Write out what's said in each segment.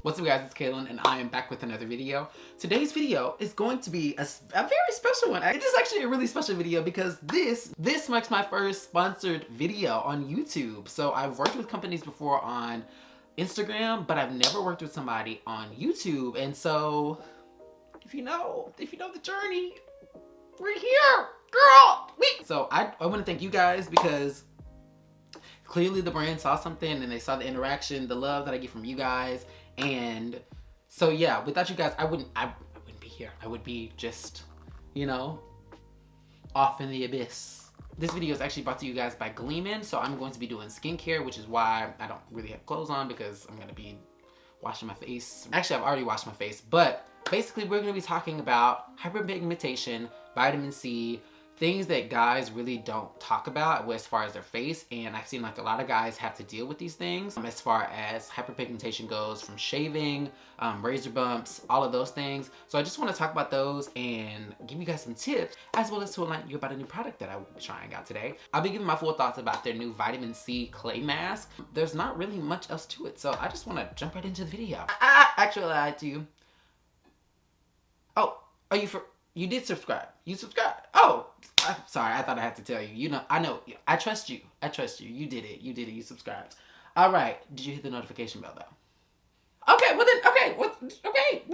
What's up guys, it's Kaelin and I am back with another video. Today's video is going to be a very special one. It is actually a really special video because this marks my first sponsored video on YouTube. So I've worked with companies before on Instagram, but I've never worked with somebody on YouTube. And so if you know the journey, we're here, girl. So I want to thank you guys because clearly the brand saw something and they saw the interaction, the love that I get from you guys. And so yeah, without you guys, I wouldn't be here. I would be just, you know, off in the abyss. This video is actually brought to you guys by GLEAMIN. So I'm going to be doing skincare, which is why I don't really have clothes on because I'm gonna be washing my face. Actually, I've already washed my face, but basically we're gonna be talking about hyperpigmentation, vitamin C, things that guys really don't talk about as far as their face. And I've seen like a lot of guys have to deal with these things as far as hyperpigmentation goes, from shaving, razor bumps, all of those things. So I just want to talk about those and give you guys some tips, as well as to enlighten you about a new product that I will be trying out today. I'll be giving my full thoughts about their new vitamin C clay mask. There's not really much else to it, so I just want to jump right into the video. I actually lied to you. Oh, you did subscribe. You subscribed. Oh, I'm sorry. I thought I had to tell you. You know, I know. I trust you. I trust you. You did it. You did it. You subscribed. All right. Did you hit the notification bell though? Okay. Well then. Okay. Okay.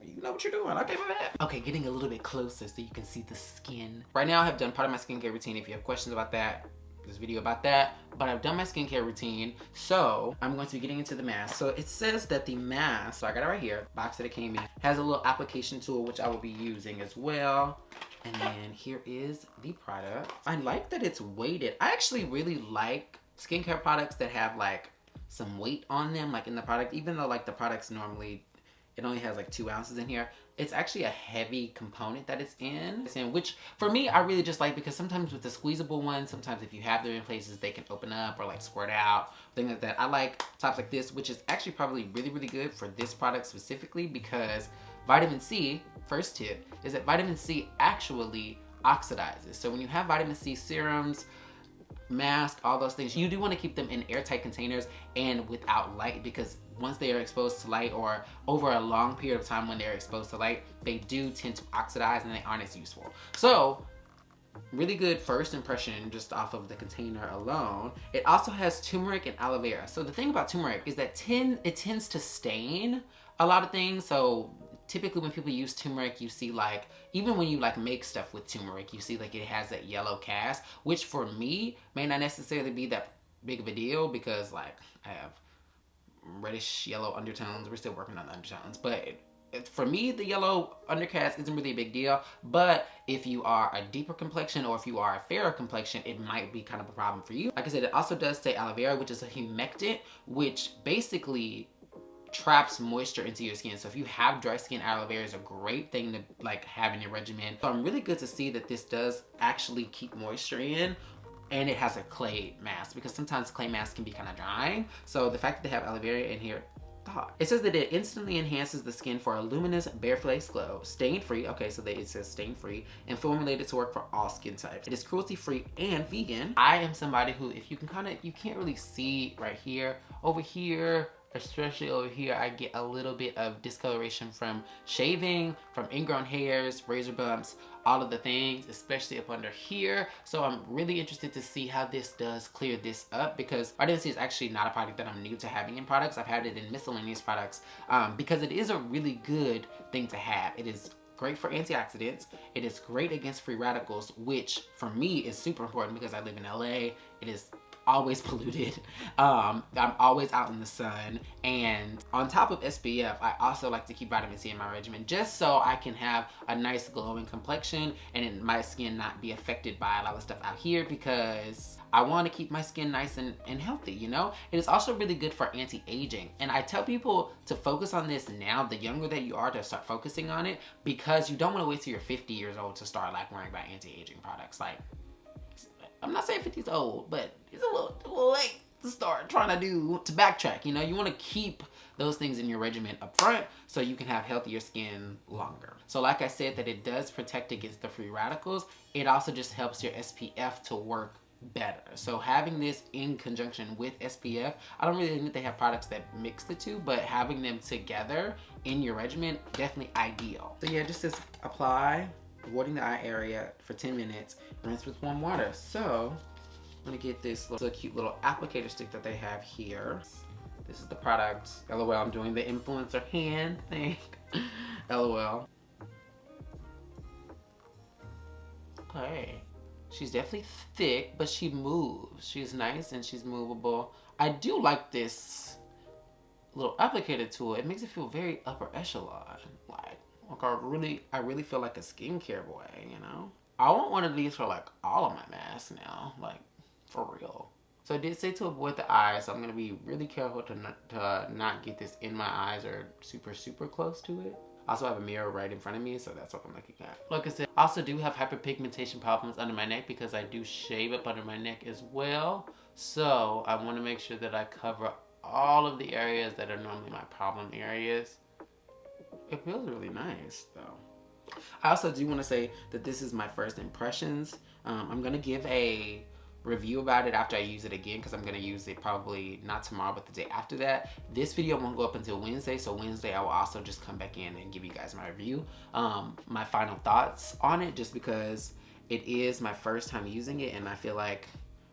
You know what you're doing. Okay, my bad. Okay, getting a little bit closer so you can see the skin. Right now, I have done part of my skincare routine. If you have questions about that, this video about that, but I've done my skincare routine, so I'm going to be getting into the mask. So it says that the mask, so I got it right here, box that it came in, has a little application tool which I will be using as well. And then here is the product. I like that it's weighted. I actually really like skincare products that have like some weight on them, like in the product, even though like the products normally, it only has like 2 ounces in here. It's actually a heavy component that it's in, which for me, I really just like, because sometimes with the squeezable ones, sometimes if you have them in places, they can open up or like squirt out, things like that. I like tops like this, which is actually probably really, really good for this product specifically, because vitamin C, first tip, is that vitamin C actually oxidizes. So when you have vitamin C serums, mask, all those things, you do want to keep them in airtight containers and without light, because once they are exposed to light, or over a long period of time when they're exposed to light, they do tend to oxidize and they aren't as useful. So really good first impression just off of the container alone. It also has turmeric and aloe vera. So the thing about turmeric is that it tends to stain a lot of things. So typically when people use turmeric, you see like, even when you like make stuff with turmeric, you see like it has that yellow cast, which for me may not necessarily be that big of a deal, because like I have reddish yellow undertones. We're still working on the undertones, but for me, the yellow undercast isn't really a big deal. But if you are a deeper complexion, or if you are a fairer complexion, it might be kind of a problem for you. Like I said, it also does say aloe vera, which is a humectant, which basically traps moisture into your skin. So if you have dry skin, aloe vera is a great thing to like have in your regimen. So I'm really good to see that this does actually keep moisture in. And it has a clay mask, because sometimes clay masks can be kind of drying. So the fact that they have aloe vera in here, it says that it instantly enhances the skin for a luminous, barefaced glow, stain-free. Okay, so it says stain-free, and formulated to work for all skin types. It is cruelty-free and vegan. I am somebody who, if you can you can't really see right here, over here, especially over here, I get a little bit of discoloration from shaving, from ingrown hairs, razor bumps, all of the things, especially up under here. So I'm really interested to see how this does clear this up, because vitamin C is actually not a product that I'm new to having in products. I've had it in miscellaneous products because it is a really good thing to have. It is great for antioxidants. It is great against free radicals, which for me is super important because I live in LA. It is always polluted. I'm always out in the sun. And on top of SPF, I also like to keep vitamin C in my regimen, just so I can have a nice glowing complexion and my skin not be affected by a lot of stuff out here, because I want to keep my skin nice and healthy, you know? It is also really good for anti-aging. And I tell people to focus on this now, the younger that you are, to start focusing on it, because you don't want to wait till you're 50 years old to start like worrying about anti-aging products. Like, I'm not saying 50 is old, but it's a little late to start trying to backtrack. You know, you want to keep those things in your regimen up front so you can have healthier skin longer. So like I said, that it does protect against the free radicals. It also just helps your SPF to work better. So having this in conjunction with SPF, I don't really think they have products that mix the two, but having them together in your regimen, definitely ideal. So yeah, just this apply, avoiding the eye area for 10 minutes, rinse with warm water. So I'm gonna get this little cute little applicator stick that they have here. This is the product. LOL, I'm doing the influencer hand thing. LOL. Okay. She's definitely thick, but she moves. She's nice and she's movable. I do like this little applicator tool. It makes it feel very upper echelon. Like I really feel like a skincare boy, you know? I want one of these for like all of my masks now, like for real. So I did say to avoid the eyes, so I'm gonna be really careful to not get this in my eyes or super close to it. I also have a mirror right in front of me, so that's what I'm looking at. Like I said, I also do have hyperpigmentation problems under my neck because I do shave up under my neck as well. So I want to make sure that I cover all of the areas that are normally my problem areas. It feels really nice though. I also do want to say that this is my first impressions. I'm going to give a review about it after I use it again, because I'm going to use it probably not tomorrow but the day after that. This video won't go up until Wednesday, so Wednesday I will also just come back in and give you guys my review, my final thoughts on it, just because it is my first time using it and I feel like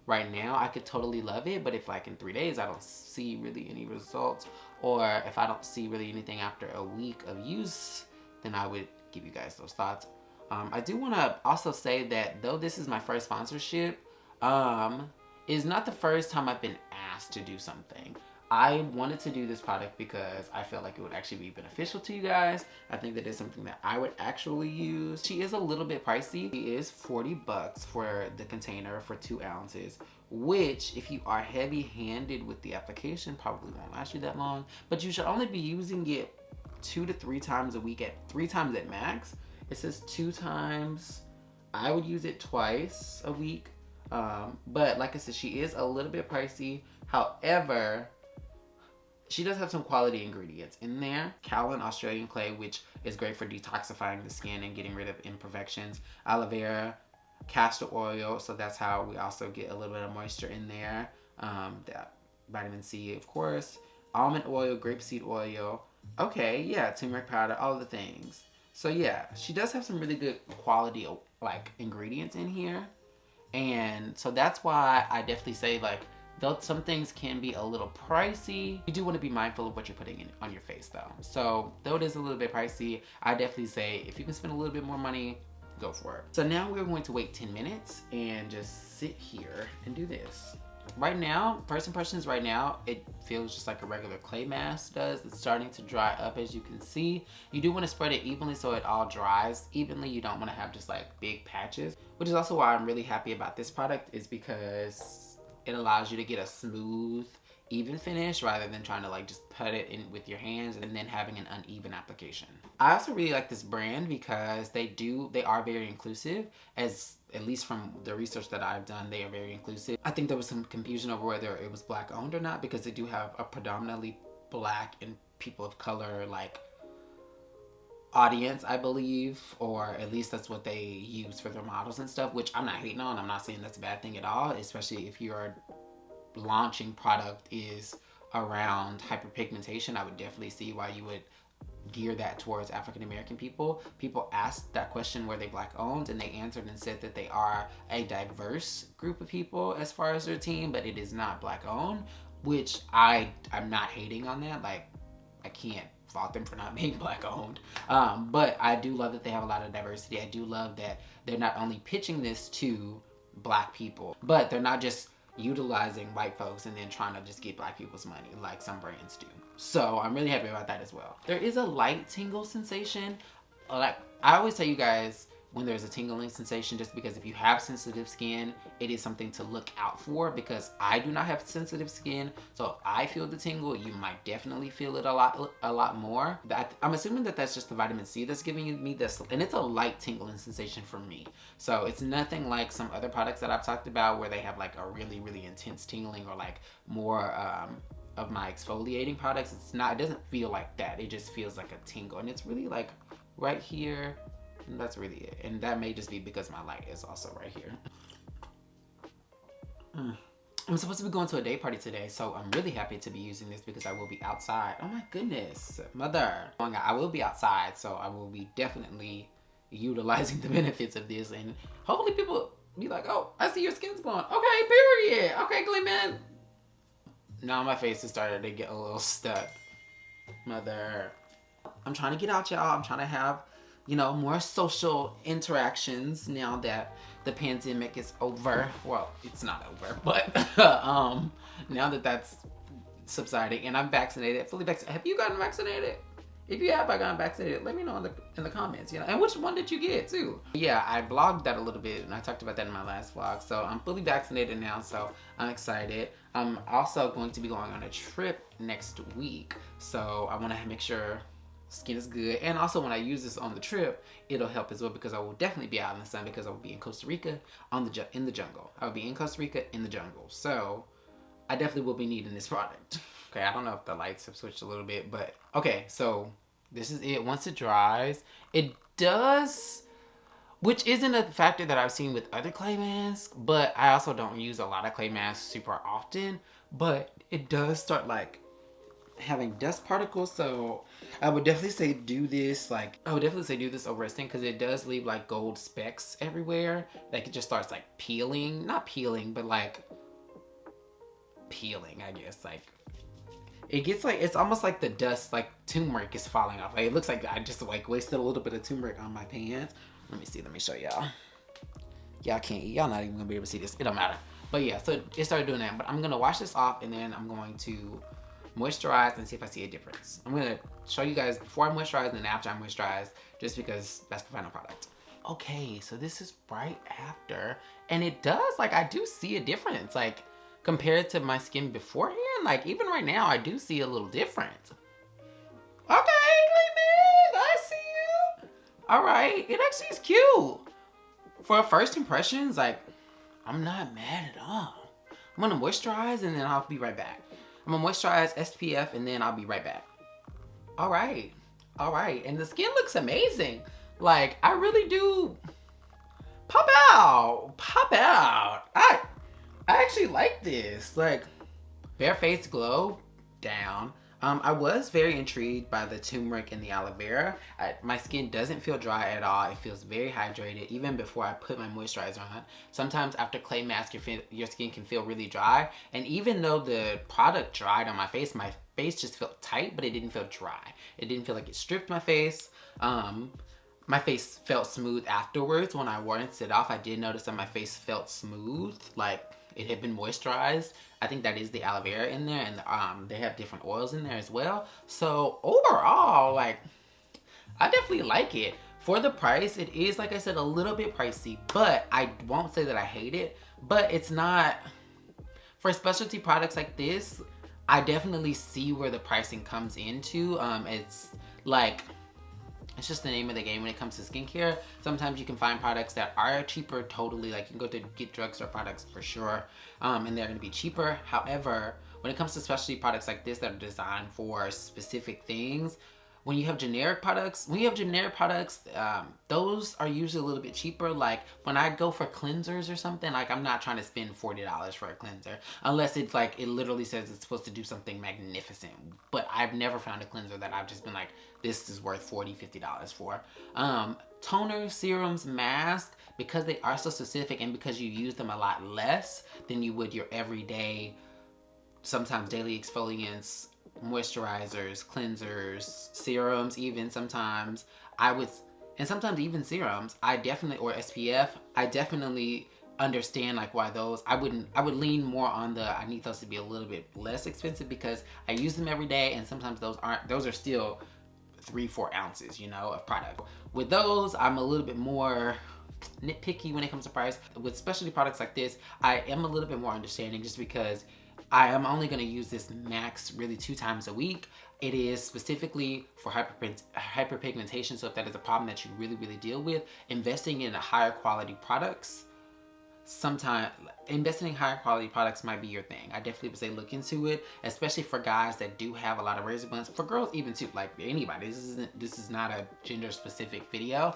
right now I could totally love it, but if like in 3 days I don't see really any results, or if I don't see really anything after a week of use, then I would give you guys those thoughts. I do want to also say that though this is my first sponsorship, is not the first time I've been asked to do something. I wanted to do this product because I felt like it would actually be beneficial to you guys. I think that is something that I would actually use. She is a little bit pricey. She is 40 bucks for the container for 2 ounces, which if you are heavy-handed with the application probably won't last you that long, but you should only be using it 2 to 3 times a week, at 3 times at max. It says 2 times. I would use it twice a week. But like I said, she is a little bit pricey. However, she does have some quality ingredients in there. Kaelin Australian clay, which is great for detoxifying the skin and getting rid of imperfections. Aloe vera, castor oil, so that's how we also get a little bit of moisture in there. That vitamin C, of course. Almond oil, grapeseed oil. Okay, yeah, turmeric powder, all the things. So yeah, she does have some really good quality like ingredients in here. And so that's why I definitely say, like, though some things can be a little pricey, you do want to be mindful of what you're putting in on your face though. So though it is a little bit pricey, I definitely say if you can spend a little bit more money, go for it. So now we're going to wait 10 minutes and just sit here and do this. Right now, first impressions right now, it feels just like a regular clay mask does. It's starting to dry up, as you can see. You do want to spread it evenly so it all dries evenly. You don't want to have just like big patches, which is also why I'm really happy about this product, is because it allows you to get a smooth, even finish rather than trying to like just put it in with your hands and then having an uneven application. I also really like this brand because they are very inclusive, as at least from the research that I've done, they are very inclusive. I think there was some confusion over whether it was Black owned or not, because they do have a predominantly Black and people of color like audience, I believe, or at least that's what they use for their models and stuff, which I'm not hating on. I'm not saying that's a bad thing at all, especially if your launching product is around hyperpigmentation. I would definitely see why you would gear that towards African American people. People asked that question, were they Black owned, and they answered and said that they are a diverse group of people as far as their team, but it is not Black owned, which I'm not hating on that. Like, I can't fault them for not being Black owned, but I do love that they have a lot of diversity. I do love that they're not only pitching this to Black people, but they're not just utilizing white folks and then trying to just get Black people's money like some brands do. So I'm really happy about that as well. There is a light tingle sensation. Like I always tell you guys, when there's a tingling sensation, just because if you have sensitive skin, it is something to look out for, because I do not have sensitive skin. So if I feel the tingle, you might definitely feel it a lot more. I'm assuming that that's just the vitamin C that's giving me this, and it's a light tingling sensation for me. So it's nothing like some other products that I've talked about where they have like a really intense tingling, or like more of my exfoliating products. It doesn't feel like that. It just feels like a tingle, and it's really like right here. And that's really it. And that may just be because my light is also right here. I'm supposed to be going to a day party today, so I'm really happy to be using this because I will be outside. Oh my goodness, mother. I will be outside, so I will be definitely utilizing the benefits of this, and hopefully people be like, oh, I see your skin's glowing. Okay, period. Okay, GLEAMIN. Now my face is starting to get a little stuck. Mother. I'm trying to get out, y'all. I'm trying to have, you know, more social interactions now that the pandemic is over. Well, it's not over, but now that that's subsiding and I'm vaccinated, fully vaccinated. Have you gotten vaccinated? If you have gotten vaccinated, let me know in the comments, you know. And which one did you get too? Yeah, I blogged that a little bit and I talked about that in my last vlog. So I'm fully vaccinated now, so I'm excited. I'm also going to be going on a trip next week, so I want to make sure skin is good. And also when I use this on the trip, it'll help as well because I will definitely be out in the sun because I will be in Costa Rica in the jungle. I will be in Costa Rica in the jungle. So I definitely will be needing this product. Okay, I don't know if the lights have switched a little bit, but okay, so this is it. Once it dries, it does, which isn't a factor that I've seen with other clay masks, but I also don't use a lot of clay masks super often, but it does start like having dust particles, so I would definitely say do this over a stint because it does leave like gold specks everywhere. Like it just starts like peeling, not peeling, but like peeling, I guess. Like it gets like, it's almost like the dust, like turmeric is falling off. Like it looks like I just like wasted a little bit of turmeric on my pants. Let me see, let me show y'all. Y'all not even gonna be able to see this. It don't matter. But yeah, so it started doing that. But I'm gonna wash this off and then I'm going to moisturize and see if I see a difference. I'm gonna show you guys before I moisturize and then after I moisturize, just because that's the final product. Okay, so this is right after, and it does, like I do see a difference, like compared to my skin beforehand. Like even right now, I do see a little difference. Okay, GLEAMIN, I see you. All right, it actually is cute. For first impressions, like I'm not mad at all. I'm gonna moisturize and then I'll be right back. I'm gonna moisturize, SPF, and then I'll be right back. All right, and the skin looks amazing. Like I really do pop out. I actually like this. Like bare face glow down. I was very intrigued by the turmeric and the aloe vera. My skin doesn't feel dry at all. It feels very hydrated even before I put my moisturizer on. Sometimes after clay mask, your skin can feel really dry. And even though the product dried on my face just felt tight, but it didn't feel dry. It didn't feel like it stripped my face. My face felt smooth afterwards. When I rinsed it off, I did notice that my face felt smooth, like it had been moisturized. I think that is the aloe vera in there, and they have different oils in there as well. So overall, like, I definitely like it. For the price, it is, like I said, a little bit pricey, but I won't say that I hate it, but it's not, for specialty products like this, I definitely see where the pricing comes into. It's like, it's just the name of the game when it comes to skincare. Sometimes you can find products that are cheaper totally, like you can go to get drugstore products for sure, and they're gonna be cheaper. However, when it comes to specialty products like this that are designed for specific things, when you have generic products, those are usually a little bit cheaper. Like when I go for cleansers or something, like I'm not trying to spend $40 for a cleanser unless it's like, it literally says it's supposed to do something magnificent. But I've never found a cleanser that I've just been like, this is worth $40, $50 for. Toner, serums, masks, because they are so specific and because you use them a lot less than you would your everyday, sometimes daily exfoliants, moisturizers, cleansers, serums, even sometimes and sometimes even serums, or SPF, I definitely understand like why those, I would lean more on I need those to be a little bit less expensive because I use them every day, and sometimes those are still 3-4 ounces, you know, of product. With those, I'm a little bit more nitpicky when it comes to price. With specialty products like this, I am a little bit more understanding just because I am only going to use this max really 2 times a week. It is specifically for hyperpigmentation, so if that is a problem that you really, really deal with, investing in higher quality products, investing in higher quality products might be your thing. I definitely would say look into it, especially for guys that do have a lot of razor blades. For girls even too, like anybody. This is not a gender specific video.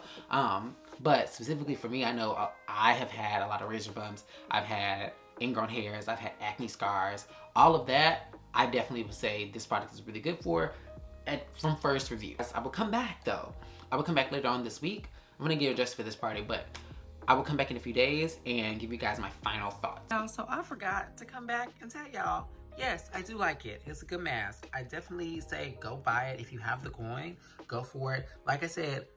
But specifically for me, I know I have had a lot of razor bumps. I've had ingrown hairs, I've had acne scars, all of that, I definitely would say this product is really good for from first review. I will come back though. I will come back later on this week. I'm gonna get dressed for this party, but I will come back in a few days and give you guys my final thoughts. So I forgot to come back and tell y'all, yes, I do like it. It's a good mask. I definitely say go buy it. If you have the coin, go for it. Like I said,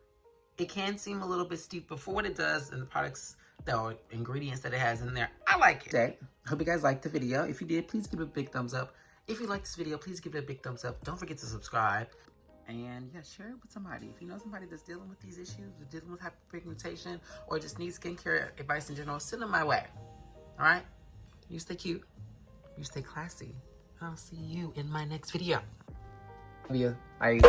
it can seem a little bit steep, but for what it does and the products, the ingredients that it has in there, I like it. Okay. Hope you guys liked the video. If you did, please give it a big thumbs up. If you liked this video, please give it a big thumbs up. Don't forget to subscribe. And yeah, share it with somebody. If you know somebody that's dealing with these issues, dealing with hyperpigmentation, or just needs skincare advice in general, send them my way. All right? You stay cute. You stay classy. I'll see you in my next video. Love you. Bye.